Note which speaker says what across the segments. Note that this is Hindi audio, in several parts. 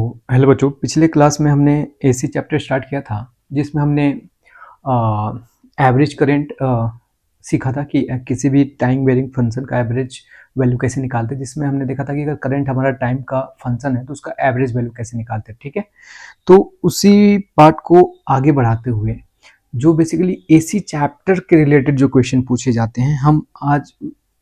Speaker 1: हेलो बच्चों, पिछले क्लास में हमने एसी चैप्टर स्टार्ट किया था जिसमें हमने एवरेज करंट सीखा था कि किसी भी टाइम वेरिंग फंक्शन का एवरेज वैल्यू कैसे निकालते हैं, जिसमें हमने देखा था कि अगर करंट हमारा टाइम का फंक्शन है तो उसका एवरेज वैल्यू कैसे निकालते हैं। ठीक है, तो उसी पार्ट को आगे बढ़ाते हुए जो बेसिकली एसी चैप्टर के रिलेटेड जो क्वेश्चन पूछे जाते हैं, हम आज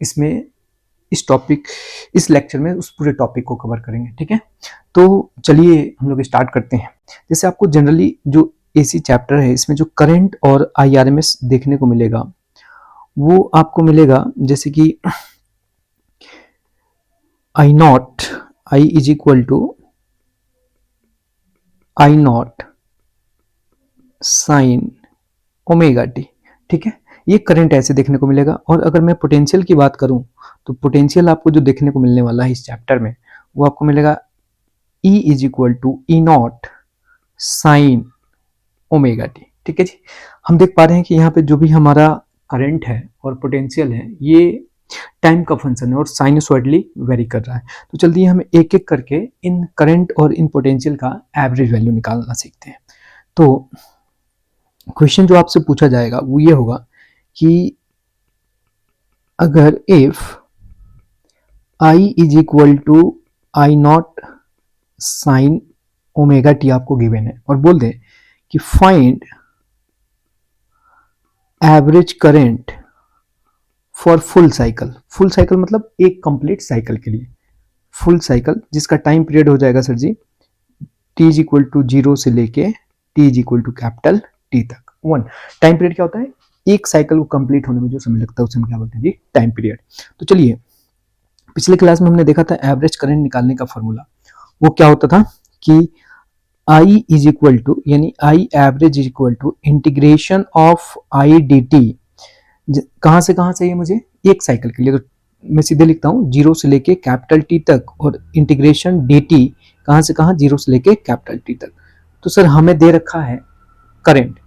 Speaker 1: इसमें इस लेक्चर में उस पूरे टॉपिक को कवर करेंगे। ठीक है, तो चलिए हम लोग स्टार्ट करते हैं। जैसे आपको जनरली जो एसी चैप्टर है इसमें जो करंट और आईआरएमएस देखने को मिलेगा वो आपको मिलेगा जैसे कि I naught, I is equal to I not sine omega T. ठीक है, ये करंट ऐसे देखने को मिलेगा। और अगर मैं पोटेंशियल की बात करूं तो पोटेंशियल आपको जो देखने को मिलने वाला है इस चैप्टर में वो आपको मिलेगा E is equal to E not sine omega T. ठीक है जी, हम देख पा रहे हैं कि यहाँ पे जो भी हमारा करंट है और पोटेंशियल है ये टाइम का फंक्शन है और साइनसॉइडली वेरी कर रहा है। तो चलिए हम एक एक करके इन करंट और इन पोटेंशियल का एवरेज वैल्यू निकालना सीखते हैं। तो क्वेश्चन जो आपसे पूछा जाएगा वो ये होगा कि अगर if I is equal to I not sine omega T आपको गिवन है और बोल दे कि find average current for full cycle. Full cycle मतलब एक कंप्लीट साइकिल के लिए, फुल साइकिल जिसका टाइम पीरियड हो जाएगा सर जी t इज इक्वल टू 0 से लेके t is equal to capital T तक। 1 टाइम पीरियड क्या होता है, एक साइकिल को कंप्लीट होने में जो समय लगता है उसे हम क्या बोलते हैं जी, टाइम पीरियड। तो चलिए, पिछले क्लास में हमने देखा था एवरेज करंट निकालने का फॉर्मूला। वो क्या होता था कि I इज इक्वल टू यानी I average is equal to integration of I D T. कहां से कहां चाहिए मुझे, एक साइकिल के लिए, तो मैं सीधे लिखता हूं 0 से लेके कैपिटल टी तक और इंटीग्रेशन डी टी कहां से कहां, 0 से लेके कैपिटल टी तक। तो सर हमें दे रखा है करंट,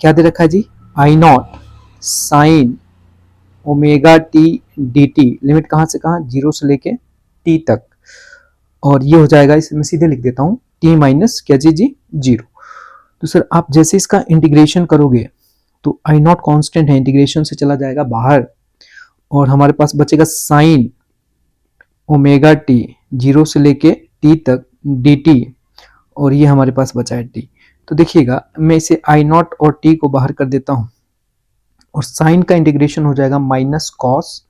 Speaker 1: क्या दे रखा है जी, I not sine omega T D T, limit कहां से कहां, 0 से लेके टी तक। और ये हो जाएगा, इसे मैं सीधे लिख देता हूं टी माइनस क्या जी 0। तो सर आप जैसे इसका इंटीग्रेशन करोगे तो आई नॉट कॉन्स्टेंट है, इंटीग्रेशन से चला जाएगा बाहर और हमारे पास बचेगा साइन ओमेगा टी 0 से लेके टी तक डी टी, और ये हमारे पास बचा है टी। तो देखिएगा मैं इसे आई नॉट और टी को बाहर कर देता हूं और साइन का इंटीग्रेशन हो जाएगा माइनस कॉस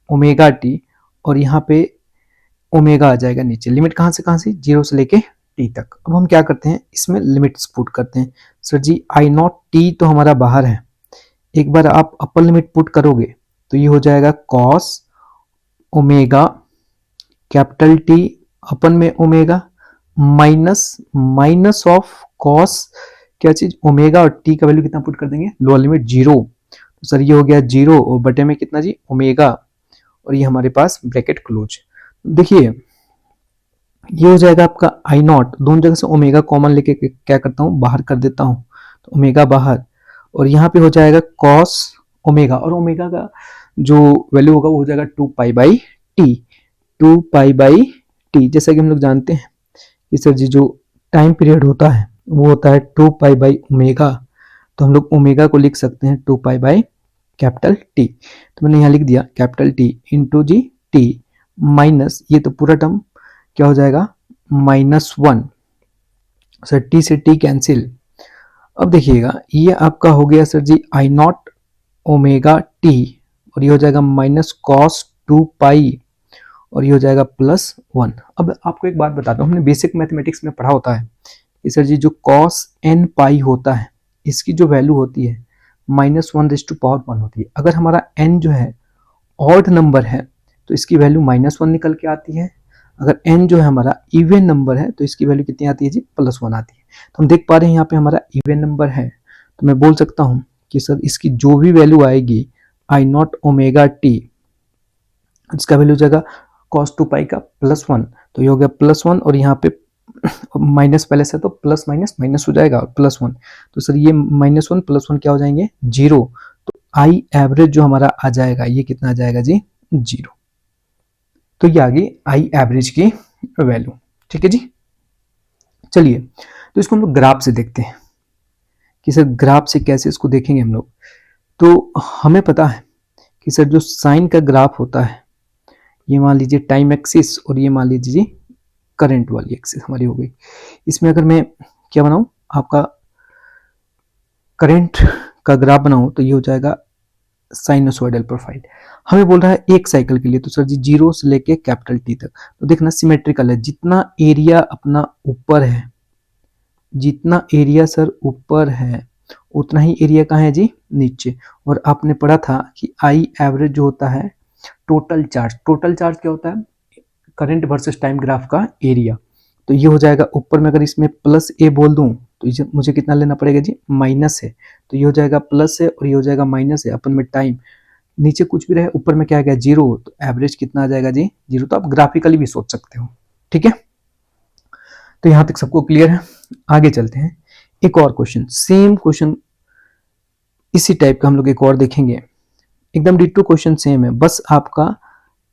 Speaker 1: ओमेगा टी, और यहाँ पे ओमेगा आ जाएगा नीचे। लिमिट कहां से 0 से लेके टी तक। अब हम क्या करते हैं, इसमें लिमिट्स पुट करते हैं। सर जी आई नॉट टी तो हमारा बाहर है, एक बार आप अपर लिमिट पुट करोगे तो ये हो जाएगा कॉस ओमेगा कैपिटल टी अपन में ओमेगा माइनस ऑफ कॉस क्या चीज ओमेगा, और टी का वैल्यू कितना पुट कर देंगे, लोअर लिमिट 0। तो सर ये हो गया 0 और बटे में कितना जी ओमेगा, और ये हमारे पास ब्रैकेट क्लोज। देखिए ये हो जाएगा आपका आई नॉट, दोनों जगह से ओमेगा कॉमन लेके क्या करता हूँ बाहर कर देता हूँ, तो ओमेगा बाहर, और यहाँ पे हो जाएगा कॉस ओमेगा, और ओमेगा का जो वैल्यू होगा वो हो जाएगा 2 pi by T, 2 pi by T. जैसा कि हम लोग जानते हैं कि सर जी जो टाइम पीरियड होता है वो होता है 2 पाई बाई ओमेगा, तो हम लोग ओमेगा को लिख सकते हैं 2 पाई बाई कैपिटल टी। तो मैंने यहाँ लिख दिया कैपिटल टी इंटू जी टी माइनस, ये तो पूरा टर्म क्या हो जाएगा -1, सर टी से टी कैंसिल। अब देखिएगा ये आपका हो गया सर जी आई नॉट ओमेगा टी, और ये हो जाएगा माइनस कॉस 2 पाई, और ये हो जाएगा +1। अब आपको एक बात बताता हूँ, हमने बेसिक मैथमेटिक्स में पढ़ा होता है कि सर जी जो कॉस n पाई होता है इसकी जो वैल्यू होती है -1 होती है। अगर हमारा n जो है ऑड नंबर है तो इसकी वैल्यू -1 निकल के आती है, अगर n जो है हमारा इवन नंबर है तो इसकी वैल्यू कितनी आती है जी, +1 आती है। तो हम देख पा रहे हैं यहाँ पे हमारा इवन नंबर है, तो मैं बोल सकता हूँ कि सर इसकी जो भी वैल्यू आएगी आई नॉट ओमेगा टी, इसका वैल्यू हो जाएगा cos 2 पाई का +1, तो ये हो गया +1, और यहाँ पे माइनस पहले से तो प्लस माइनस माइनस हो जाएगा +1, तो सर ये -1 +1 क्या हो जाएंगे 0। तो आई एवरेज जो हमारा आ जाएगा ये कितना आ जाएगा जी 0। तो ये आ गई आई एवरेज की वैल्यू। ठीक है जी, चलिए, तो इसको हम लोग ग्राफ से देखते हैं कि सर ग्राफ से कैसे इसको देखेंगे हम लोग। तो हमें पता है कि सर जो साइन का ग्राफ होता है, ये मान लीजिए टाइम एक्सिस और ये मान लीजिए करंट वाली एक्सिस हमारी हो गई। इसमें अगर मैं क्या बनाऊं, आपका करंट का ग्राफ बनाऊं तो ये हो जाएगा साइनोसॉइडल प्रोफाइल। हमें बोल रहा है एक साइकिल के लिए, तो सर जी 0 से लेके कैपिटल टी तक। तो देखना सिमेट्रिकल है, जितना एरिया अपना ऊपर है, जितना एरिया सर ऊपर है उतना ही एरिया कहाँ है जी, नीचे। और आपने पढ़ा था कि आई एवरेज जो होता है टोटल चार्ज, टोटल चार्ज क्या होता है, करंट वर्सेस टाइम ग्राफ का एरिया। तो ये हो जाएगा ऊपर में, अगर इसमें प्लस ए बोल दूं तो मुझे कितना लेना पड़ेगा जी, माइनस है। तो ये हो जाएगा प्लस है और ये हो जाएगा माइनस है, अपन में टाइम नीचे कुछ भी रहे, ऊपर में क्या आ गया, 0। तो एवरेज कितना आ जाएगा जी, 0। तो आप ग्राफिकली भी सोच सकते हो, ठीक है। तो यहां तक सबको क्लियर है। आगे चलते हैं, एक और क्वेश्चन, सेम क्वेश्चन इसी टाइप का हम लोग एक और देखेंगे। एकदम डिटो क्वेश्चन सेम है, बस आपका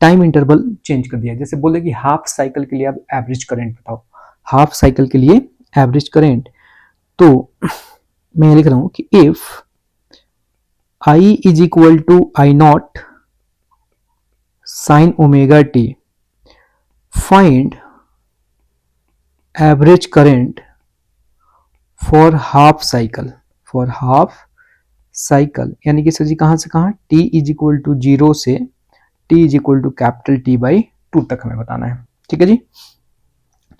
Speaker 1: टाइम इंटरवल चेंज कर दिया। जैसे बोले कि हाफ साइकिल के लिए आप एवरेज करंट बताओ, हाफ साइकिल के लिए एवरेज करंट। तो मैं लिख रहा हूं कि if I is equal to I not sine omega T, find average current for half cycle, for half cycle. यानी कि सर जी कहां से कहां, t इज इक्वल टू 0 से t is equal to capital T by 2 तक हमें बताना है, ठीक है जी।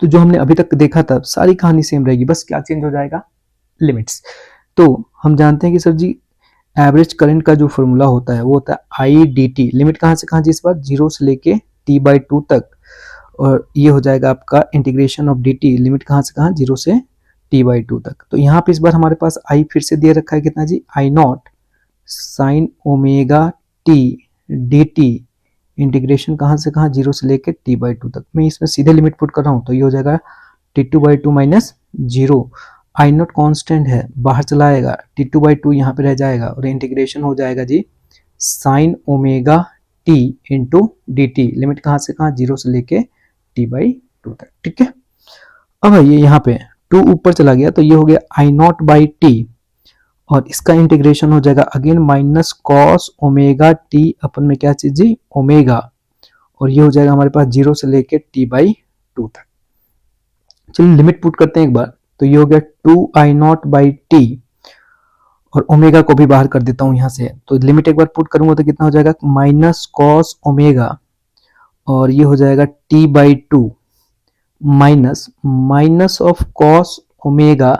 Speaker 1: तो जो हमने अभी तक देखा था सारी कहानी सेम रहेगी, बस क्या चेंज हो जाएगा, लिमिट्स। तो हम जानते हैं कि सर जी एवरेज करंट का जो फॉर्मूला होता है वो होता है आई डी टी, लिमिट कहां से कहां जी, इस बार 0 से लेके t बाई 2 तक। और ये हो जाएगा आपका integration of D T, limit कहां से कहां, 0 से t बाई 2 तक। तो यहाँ पे इस बार हमारे पास आई फिर से दे रखा है कितना जी, I not sine omega T D T, integration कहां से कहां, 0 से लेके t बाई 2 तक। मैं इसमें सीधे लिमिट पुट कर रहा हूं तो ये हो जाएगा t2 by 2 minus 0। I not constant है, बाहर चला आएगा, t2 बाई 2 यहाँ पे रह जाएगा और इंटीग्रेशन हो जाएगा जी sine omega t into D T, limit कहां से कहां, 0 से लेके t बाई 2 तक, ठीक है। अब ये यहाँ पे 2 ऊपर चला गया तो ये हो गया आई नॉट बाई टी, और इसका इंटीग्रेशन हो जाएगा again minus cos omega T अपन में क्या चीज जी, ओमेगा। और ये हो जाएगा हमारे पास 0 से लेके t बाई 2 तक। चलिए लिमिट पुट करते हैं एक बार, तो ये हो गया 2 आई नॉट बाई टी, और ओमेगा को भी बाहर कर देता हूं यहां से। तो लिमिट एक बार पुट करूंगा तो कितना हो जाएगा, माइनस कॉस ओमेगा, और ये हो जाएगा t by 2 minus minus of cos omega,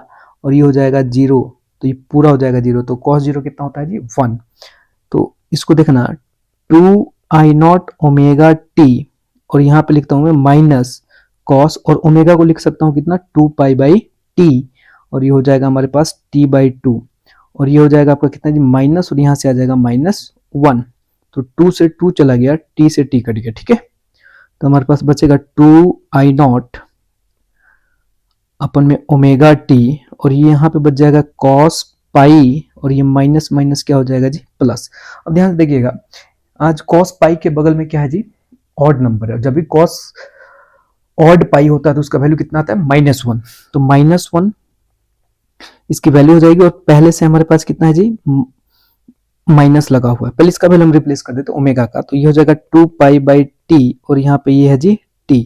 Speaker 1: और ये हो जाएगा 0। तो ये पूरा हो जाएगा 0। तो कॉस 0 कितना होता है जी, 1। तो इसको देखना 2 आई नॉट ओमेगा टी, और यहाँ पे लिखता हूं मैं माइनस कॉस, और ओमेगा को लिख सकता हूं कितना, 2 पाई बाई टी, और ये हो जाएगा हमारे पास t बाई 2, और ये हो जाएगा आपका कितना जी, माइनस, और यहाँ से आ जाएगा -1। तो 2 से 2 चला गया, t से t कट गया, ठीक है। तो हमारे पास बचेगा 2 आई नॉट अपन में ओमेगा टी, और ये यहाँ पे बच जाएगा कॉस पाई, और ये माइनस माइनस क्या हो जाएगा जी, प्लस। अब ध्यान से देखिएगा, आज कॉस पाई के बगल में क्या है जी, ऑड नंबर है। जब भी कॉस ऑड पाई होता है तो उसका वैल्यू कितना आता है, -1। तो -1 इसकी वैल्यू हो जाएगी, और पहले से हमारे पास कितना है जी, माइनस लगा हुआ है। पहले इसका वैल्यू हम रिप्लेस कर देते ओमेगा का, तो ये हो जाएगा 2 पाई बाई टी, और यहाँ पे ये है जी t,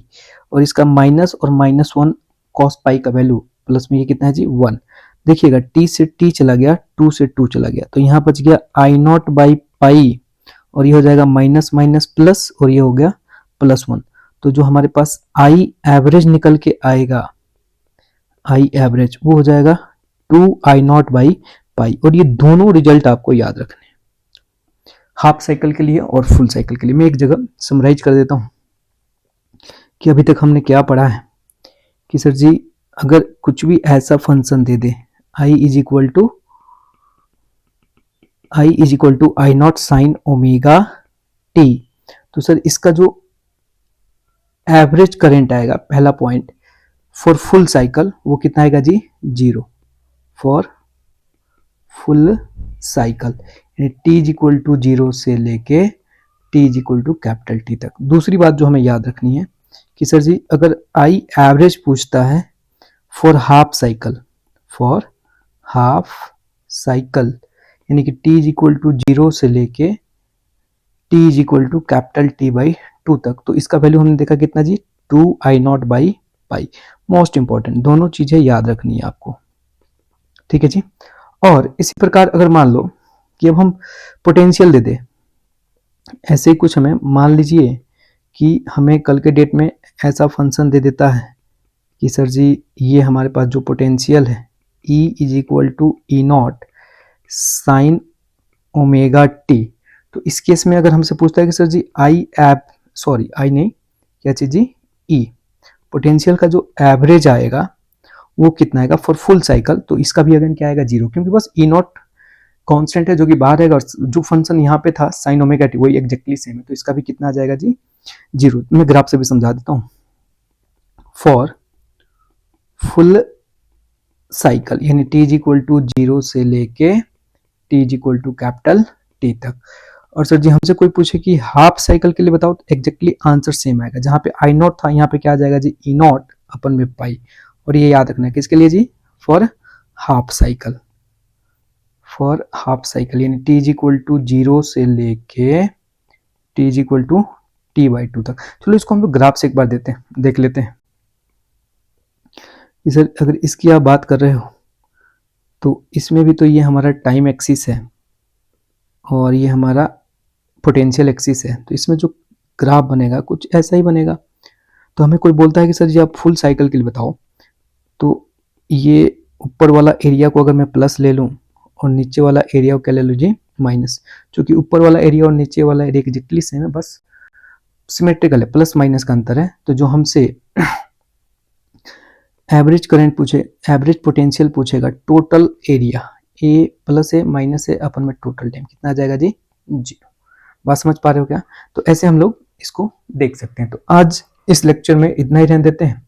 Speaker 1: और इसका माइनस और -1 कॉस पाई का वैल्यू, प्लस में ये कितना है जी 1। देखिएगा t से t चला गया, 2 से 2 चला गया, तो यहाँ बच गया आई नॉट बाई पाई, और ये हो जाएगा माइनस माइनस प्लस, और ये हो गया +1। तो जो हमारे पास आई एवरेज निकल के आएगा, आई एवरेज वो हो जाएगा 2 आई नॉट बाई पाई। और ये दोनों रिजल्ट आपको याद रखने हैं, हाफ साइकिल के लिए और फुल साइकिल के लिए। मैं एक जगह समराइज कर देता हूं कि अभी तक हमने क्या पढ़ा है। कि सर जी अगर कुछ भी ऐसा फंक्शन दे दे i is equal to I not sine omega T, तो सर इसका जो एवरेज करंट आएगा, पहला पॉइंट फॉर फुल साइकिल, वो कितना आएगा जी, 0 for full cycle, t is equal to 0 से लेके t is equal to capital T तक। दूसरी बात जो हमें याद रखनी है कि सर जी अगर आई एवरेज पूछता है for half cycle, for half cycle यानी कि t इज इक्वल टू 0 से लेके t is equal to capital T by 2 तक। तो इसका वैल्यू हमने देखा कितना जी, 2I0 by pi. Most important दोनों चीजें याद रखनी है आपको, ठीक है जी। और इसी प्रकार अगर मान लो कि अब हम पोटेंशियल दे दे, ऐसे ही कुछ हमें मान लीजिए कि हमें कल के डेट में ऐसा फंक्शन दे देता है कि सर जी ये हमारे पास जो पोटेंशियल है E is equal to E not sine omega T. तो इस केस में अगर हमसे पूछता है कि सर जी आई नहीं, क्या चीज जी, ई पोटेंशियल का जो एवरेज आएगा वो कितना आएगा फॉर फुल साइकिल, तो इसका भी अगेन क्या आएगा, जीरो, क्योंकि बस ई नॉट कांस्टेंट है जो कि बाहर रहेगा और जो फंक्शन यहाँ पे था साइन ओमेगा टी वही एग्जैक्टली सेम है, तो इसका भी कितना आ जाएगा जी, जीरो। मैं ग्राफ से भी समझा देता हूँ। फॉर फुल साइकिल यानी t इज इक्वल टू 0 से लेके t is equal to capital T तक। और सर जी हमसे कोई पूछे कि हाफ साइकिल के लिए बताओ, तो एग्जैक्टली आंसर सेम आएगा। जहां पे आई नॉट था यहाँ पे क्या आ जाएगा जी, ई नॉट अपन में पाई। और ये याद रखना है किसके लिए जी, for half cycle, for half cycle यानी t इज इक्वल टू 0 से लेके t is equal to T by 2 तक। चलो इसको हम लोग ग्राफ से एक बार देख लेते हैं। सर अगर इसकी आप बात कर रहे हो तो इसमें भी तो ये हमारा टाइम एक्सिस है और ये हमारा पोटेंशियल एक्सिस है, तो इसमें जो ग्राफ बनेगा कुछ ऐसा ही बनेगा। तो हमें कोई बोलता है कि सर जी आप फुल साइकिल के लिए बताओ, तो ये ऊपर वाला एरिया को अगर मैं प्लस ले लूँ और नीचे वाला एरिया को क्या ले लूँ जी, माइनस। क्योंकि ऊपर वाला एरिया और नीचे वाला एरिया एग्जैक्टली सेम है, बस सिमेट्रिकल है, प्लस माइनस का अंतर है। तो जो हमसे एवरेज करंट पूछे, एवरेज पोटेंशियल पूछेगा, total area A plus A minus A अपन में टोटल टाइम कितना आ जाएगा जी, जीरो। बात समझ पा रहे हो क्या? तो ऐसे हम लोग इसको देख सकते हैं। तो आज इस लेक्चर में इतना ही रहने देते हैं।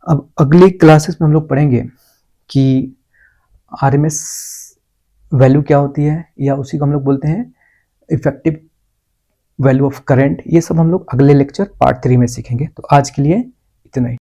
Speaker 1: अब अगली क्लासेस में हम लोग पढ़ेंगे कि आरएमएस वैल्यू क्या होती है, या उसी को हम लोग बोलते हैं इफेक्टिव वैल्यू ऑफ करंट। ये सब हम लोग अगले लेक्चर पार्ट 3 में सीखेंगे। तो आज के लिए इतना ही।